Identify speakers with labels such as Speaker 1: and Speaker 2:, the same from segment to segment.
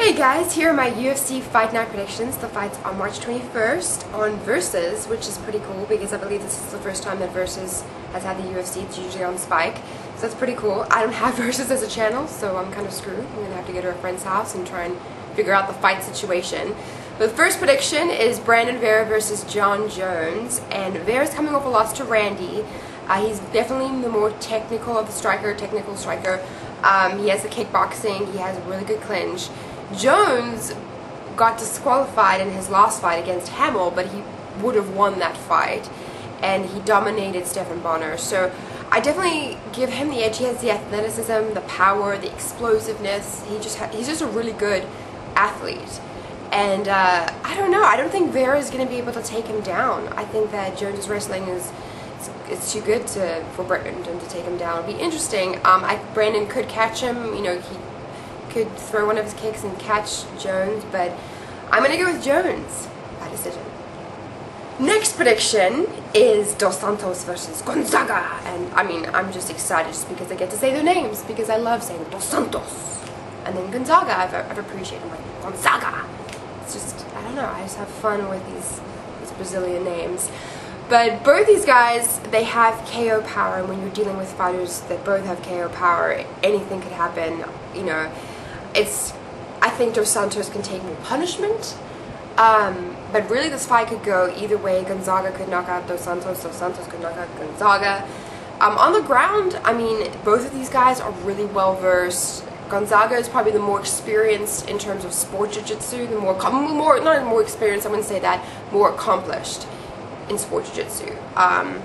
Speaker 1: Hey guys, here are my UFC Fight Night predictions. The fight's on March 21st on Versus, which is pretty cool because I believe this is the first time that Versus has had the UFC. It's usually on Spike, so that's pretty cool. I don't have Versus as a channel, so I'm kind of screwed. I'm going to have to go to a friend's house and try and figure out the fight situation. The first prediction is Brandon Vera versus John Jones, and Vera's coming off a loss to Randy. He's definitely the more technical striker. He has the kickboxing, he has a really good clinch. Jones got disqualified in his last fight against Hamill, but he would have won that fight, and he dominated Stephan Bonner. So I definitely give him the edge. He has the athleticism, the power, the explosiveness. He's just a really good athlete. And I don't know. I don't think Vera is going to be able to take him down. I think that Jones' wrestling is too good for Brandon to take him down. It'll be interesting. Brandon could catch him. You know, he could throw one of his kicks and catch Jones, but I'm going to go with Jones by decision. Next prediction is Dos Santos versus Gonzaga, and I mean, I'm just excited just because I get to say their names, because I love saying Dos Santos. And then Gonzaga, I've appreciated. Like Gonzaga. It's just, I don't know, I just have fun with these Brazilian names. But both these guys, they have KO power, and when you're dealing with fighters that both have KO power, anything could happen. You know, I think Dos Santos can take more punishment, but really this fight could go either way. Gonzaga could knock out Dos Santos could knock out Gonzaga. On the ground, I mean, both of these guys are really well versed. Gonzaga is probably the more experienced in terms of sport jiu-jitsu, not more experienced, I wouldn't say that, more accomplished in sport jiu-jitsu. Man,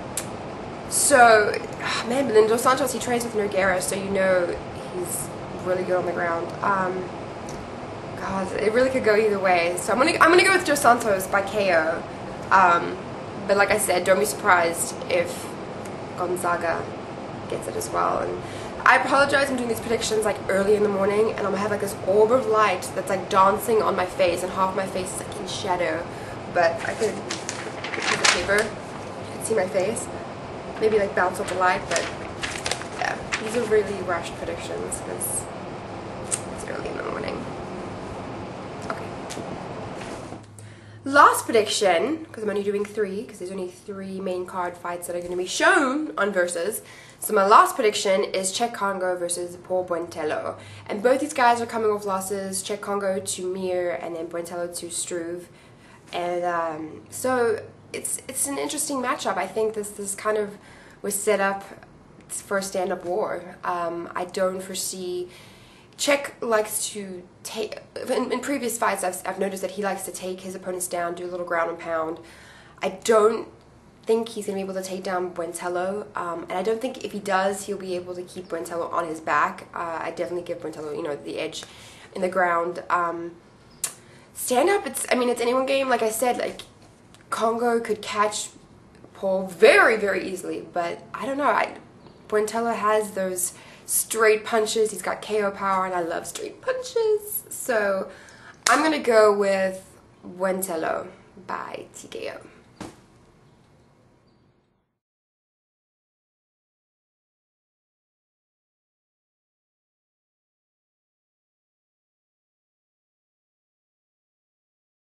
Speaker 1: but then Dos Santos, he trains with Nogueira, so you know he's really good on the ground. God, it really could go either way. So I'm gonna go with Dos Santos by KO. But like I said, don't be surprised if Gonzaga gets it as well. And I apologize, I'm doing these predictions like early in the morning, and I'm gonna have like this orb of light that's like dancing on my face, and half my face is like in shadow. But I could piece of paper, you can see my face, maybe like bounce off the light, but yeah, these are really rushed predictions because it's early in the morning. Okay. Last prediction, because I'm only doing 3, because there's only 3 main card fights that are going to be shown on Versus. So my last prediction is Cheick Kongo versus Paul Buentello. And both these guys are coming off losses, Cheick Kongo to Mir and then Buentello to Struve. And so it's an interesting matchup. I think this kind of was set up for a stand-up war. I don't foresee... Cheick likes to take... In previous fights, I've noticed that he likes to take his opponents down, do a little ground and pound. I don't think he's going to be able to take down Buentello, and I don't think if he does, he'll be able to keep Buentello on his back. I definitely give Buentello, you know, the edge in the ground. Stand-up, it's anyone game. Like I said, like, Kongo could catch Paul very, very easily, but I don't know. Buentello has those straight punches. He's got KO power, and I love straight punches. So I'm going to go with Buentello by TKO.